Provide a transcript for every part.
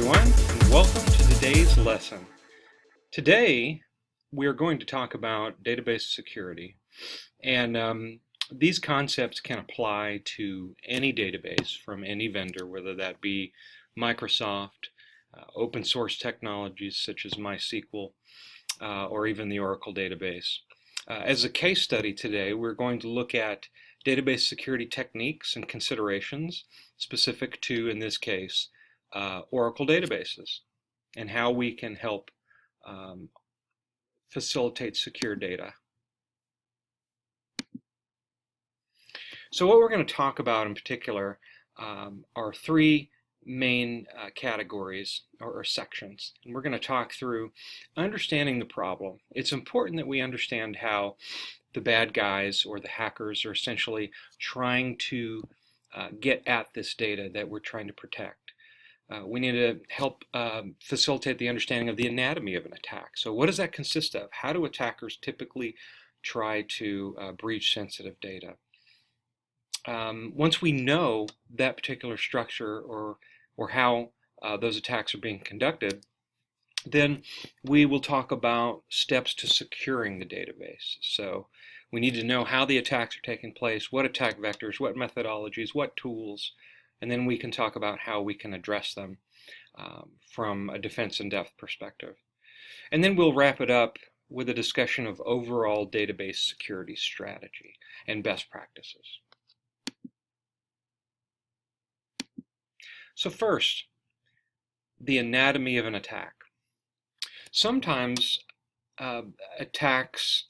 everyone, and welcome to today's lesson. Today, we are going to talk about database security, and these concepts can apply to any database from any vendor, whether that be Microsoft, open source technologies such as MySQL, or even the Oracle database. As a case study today, we're going to look at database security techniques and considerations specific to, in this case, Oracle databases, and how we can help facilitate secure data. So what we're going to talk about in particular are three main categories or sections. And we're going to talk through understanding the problem. It's important that we understand how the bad guys or the hackers are essentially trying to get at this data that we're trying to protect. We need to help facilitate the understanding of the anatomy of an attack. So what does that consist of? How do attackers typically try to breach sensitive data? Once we know that particular structure or how those attacks are being conducted, then we will talk about steps to securing the database. So we need to know how the attacks are taking place, what attack vectors, what methodologies, what tools, and then we can talk about how we can address them from a defense in depth perspective. And then we'll wrap it up with a discussion of overall database security strategy and best practices. So first, the anatomy of an attack. Sometimes attacks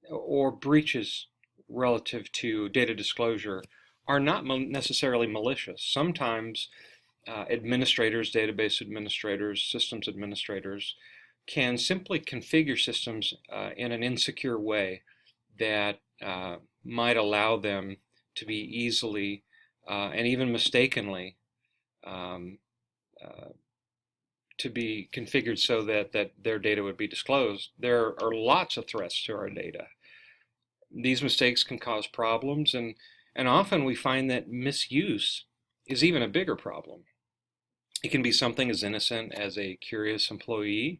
or breaches relative to data disclosure are not necessarily malicious. Sometimes administrators, database administrators, systems administrators can simply configure systems in an insecure way that might allow them to be easily and even mistakenly to be configured so that their data would be disclosed. There are lots of threats to our data. These mistakes can cause problems, and often we find that misuse is even a bigger problem. It can be something as innocent as a curious employee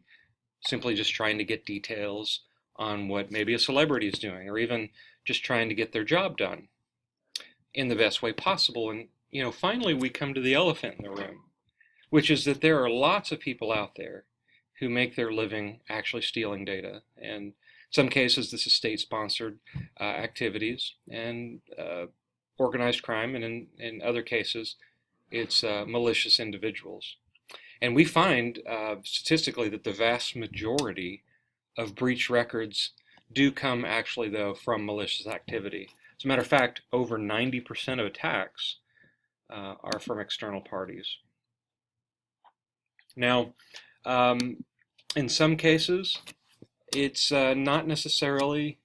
simply just trying to get details on what maybe a celebrity is doing, or even just trying to get their job done in the best way possible. And finally we come to the elephant in the room, which is that there are lots of people out there who make their living actually stealing data. And in some cases this is state-sponsored activities and organized crime, and in other cases it's malicious individuals. And we find statistically that the vast majority of breach records do come actually though from malicious activity. As a matter of fact, over 90% of attacks are from external parties. Now, in some cases, it's not necessarily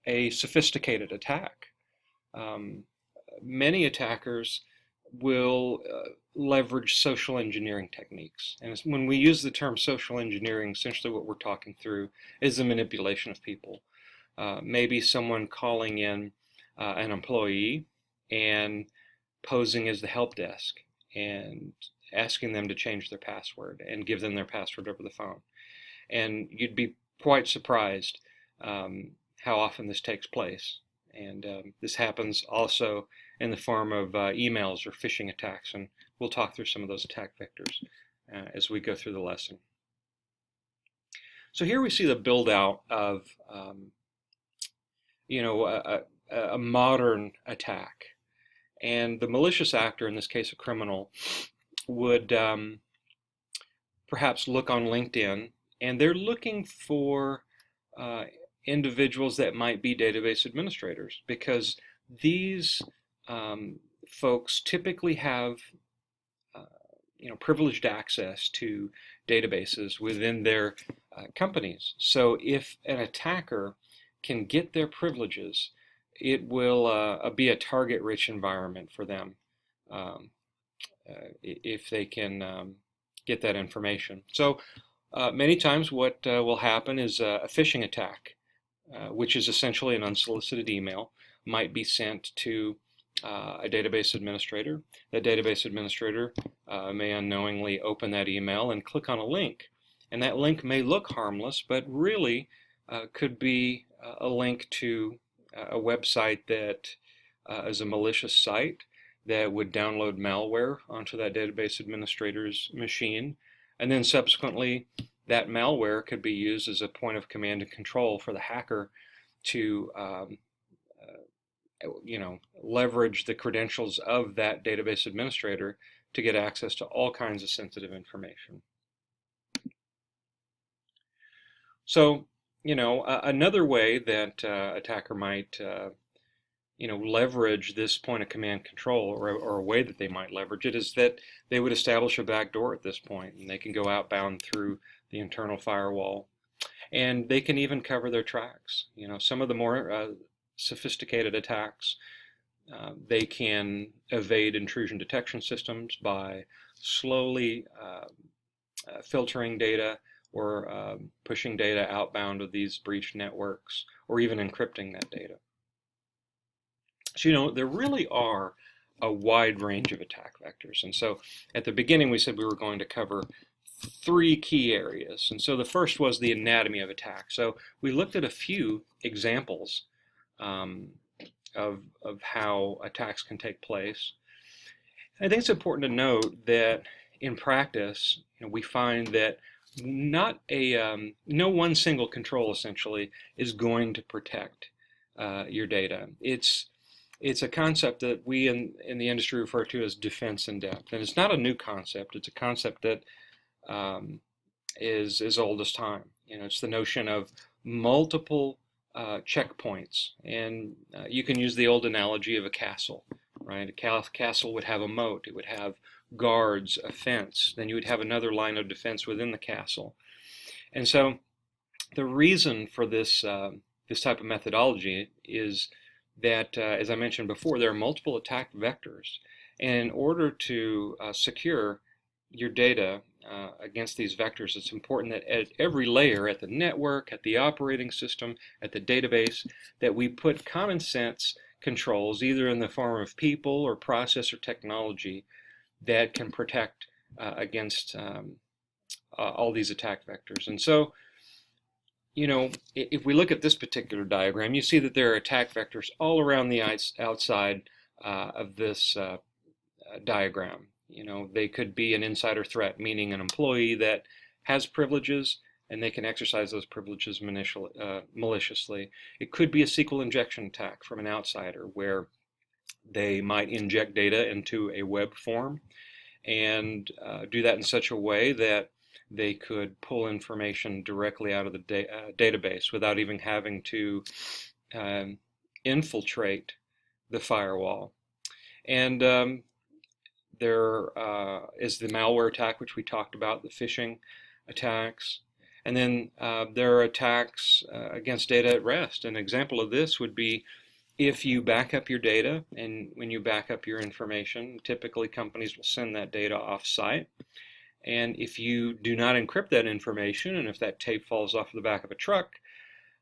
a sophisticated attack. Many attackers will leverage social engineering techniques. And when we use the term social engineering, essentially what we're talking through is the manipulation of people. Maybe someone calling in an employee and posing as the help desk and asking them to change their password and give them their password over the phone. And you'd be quite surprised how often this takes place. And this happens also in the form of emails or phishing attacks, and we'll talk through some of those attack vectors as we go through the lesson. So here we see the build out of a modern attack, and the malicious actor, in this case a criminal, would perhaps look on LinkedIn, and they're looking for individuals that might be database administrators, because these folks typically have privileged access to databases within their companies. So if an attacker can get their privileges, it will be a target-rich environment for them if they can get that information. So many times what will happen is a phishing attack, which is essentially an unsolicited email, might be sent to a database administrator. That database administrator may unknowingly open that email and click on a link. And that link may look harmless, but really could be a link to a website that is a malicious site that would download malware onto that database administrator's machine. And then subsequently, that malware could be used as a point of command and control for the hacker to leverage the credentials of that database administrator to get access to all kinds of sensitive information. So, another way that attacker might leverage this point of command control, or a way that they might leverage it, is that they would establish a backdoor at this point, and they can go outbound through the internal firewall, and they can even cover their tracks. Some of the more sophisticated attacks, they can evade intrusion detection systems by slowly filtering data or pushing data outbound of these breached networks, or even encrypting that data. So, there really are a wide range of attack vectors. And so at the beginning, we said we were going to cover 3 key areas. And so the first was the anatomy of attack. So we looked at a few examples of how attacks can take place. I think it's important to note that in practice, we find that no one single control essentially is going to protect your data. It's a concept that we in the industry refer to as defense in depth, and it's not a new concept. It's a concept that is as old as time. It's the notion of multiple checkpoints, and you can use the old analogy of a castle, right? A castle would have a moat. It would have guards, a fence. Then you would have another line of defense within the castle. And so the reason for this type of methodology is that, as I mentioned before, there are multiple attack vectors. And in order to secure your data against these vectors, it's important that at every layer, at the network, at the operating system, at the database, that we put common sense controls, either in the form of people or process or technology, that can protect against all these attack vectors. And so, if we look at this particular diagram, you see that there are attack vectors all around the outside of this diagram. They could be an insider threat, meaning an employee that has privileges and they can exercise those privileges maliciously. It could be a SQL injection attack from an outsider, where they might inject data into a web form and do that in such a way that they could pull information directly out of the database without even having to infiltrate the firewall. And there is the malware attack, which we talked about, the phishing attacks. And then there are attacks against data at rest. An example of this would be if you back up your data, and when you back up your information, typically companies will send that data off-site. And if you do not encrypt that information, and if that tape falls off the back of a truck,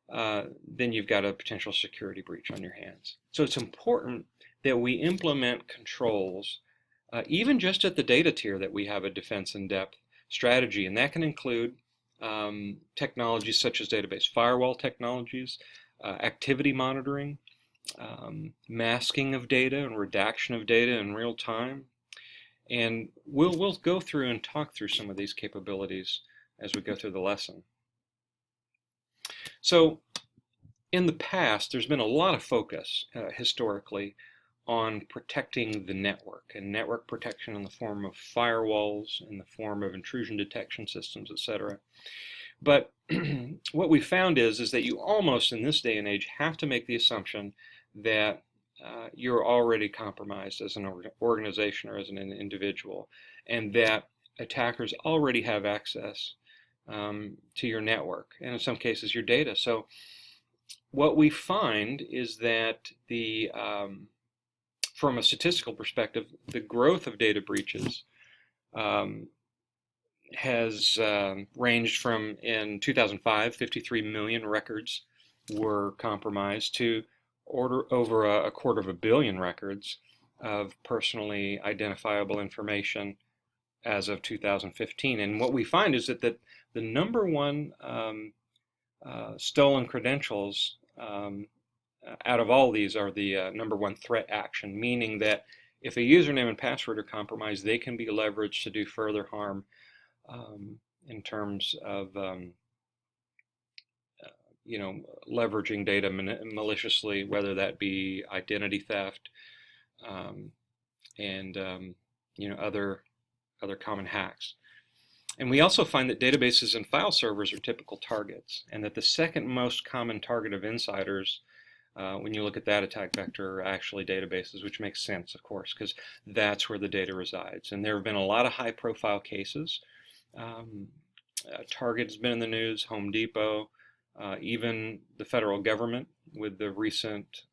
then you've got a potential security breach on your hands. So it's important that we implement controls, even just at the data tier, that we have a defense in depth strategy. And that can include technologies such as database firewall technologies, activity monitoring, masking of data and redaction of data in real time. And we'll go through and talk through some of these capabilities as we go through the lesson. So in the past, there's been a lot of focus historically on protecting the network, and network protection in the form of firewalls, in the form of intrusion detection systems, etc. But what we found is that you almost, in this day and age, have to make the assumption that you're already compromised as an organization or as an individual, and that attackers already have access to your network, and in some cases your data. So what we find is that from a statistical perspective, the growth of data breaches has ranged from, in 2005, 53 million records were compromised, to over a quarter of a billion records of personally identifiable information as of 2015. And what we find is that the number one stolen credentials out of all these are the number one threat action, meaning that if a username and password are compromised, they can be leveraged to do further harm in terms of leveraging data maliciously, whether that be identity theft and other common hacks. And we also find that databases and file servers are typical targets, and that the second most common target of insiders, when you look at that attack vector, are actually databases, which makes sense, of course, because that's where the data resides. And there have been a lot of high-profile cases. Target has been in the news, Home Depot, even the federal government with the recent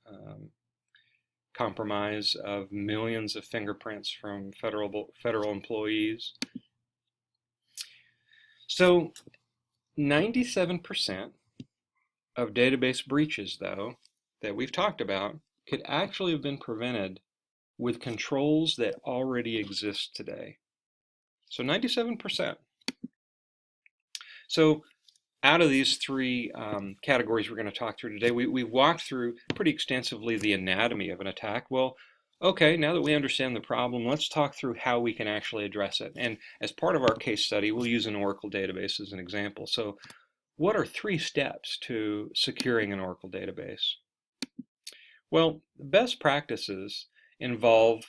compromise of millions of fingerprints from federal employees. So 97% of database breaches, though, that we've talked about could actually have been prevented with controls that already exist today. So 97%. So out of these three categories we're going to talk through today, we walked through pretty extensively the anatomy of an attack. Well, okay, now that we understand the problem, let's talk through how we can actually address it. And as part of our case study, we'll use an Oracle database as an example. So what are 3 steps to securing an Oracle database? Well, best practices involve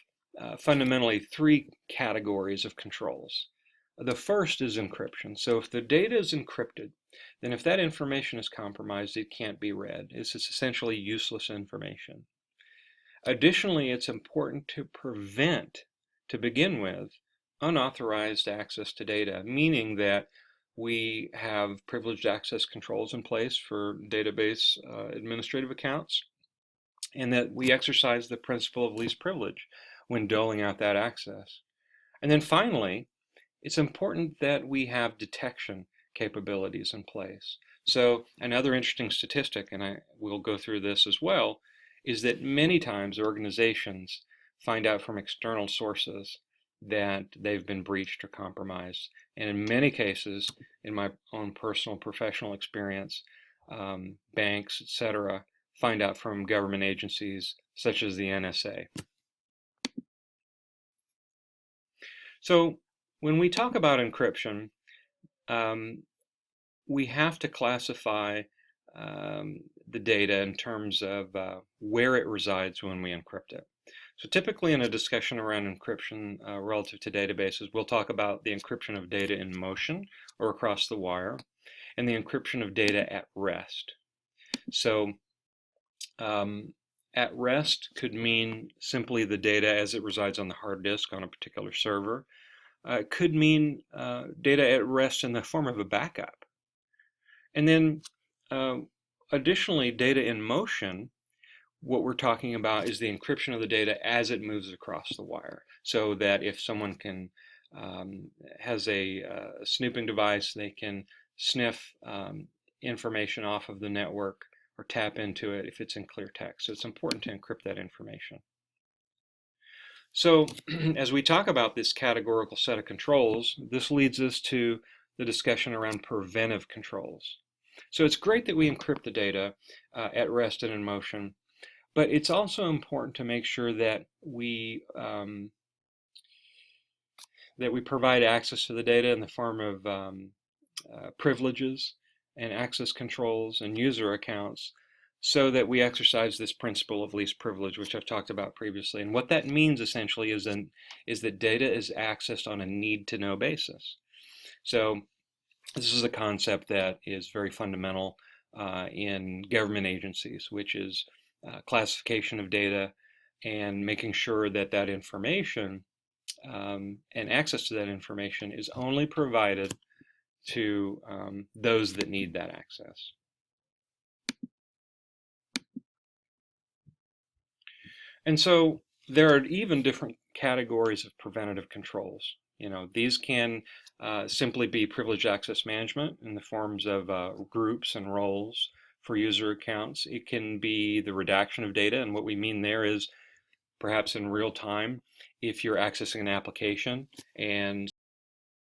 fundamentally 3 categories of controls. The first is encryption. So if the data is encrypted, then if that information is compromised, it can't be read. It's essentially useless information. Additionally, it's important to prevent, to begin with, unauthorized access to data, meaning that we have privileged access controls in place for database administrative accounts, and that we exercise the principle of least privilege when doling out that access. And then finally, it's important that we have detection capabilities in place. So another interesting statistic, and I will go through this as well, is that many times organizations find out from external sources that they've been breached or compromised. And in many cases, in my own personal professional experience, banks, etc., find out from government agencies such as the NSA. So when we talk about encryption, we have to classify the data in terms of where it resides when we encrypt it. So typically in a discussion around encryption relative to databases, we'll talk about the encryption of data in motion or across the wire, and the encryption of data at rest. So at rest could mean simply the data as it resides on the hard disk on a particular server. It could mean data at rest in the form of a backup. And then additionally, data in motion, what we're talking about is the encryption of the data as it moves across the wire, so that if someone has a snooping device, they can sniff information off of the network or tap into it if it's in clear text. So it's important to encrypt that information. So as we talk about this categorical set of controls, this leads us to the discussion around preventive controls. So it's great that we encrypt the data at rest and in motion, but it's also important to make sure that we provide access to the data in the form of privileges and access controls and user accounts, so that we exercise this principle of least privilege, which I've talked about previously. And what that means essentially is that data is accessed on a need-to-know basis. So this is a concept that is very fundamental in government agencies, which is classification of data and making sure that that information and access to that information is only provided to those that need that access. And so there are even different categories of preventative controls. These can simply be privileged access management in the forms of groups and roles for user accounts. It can be the redaction of data, and what we mean there is perhaps in real time, if you're accessing an application and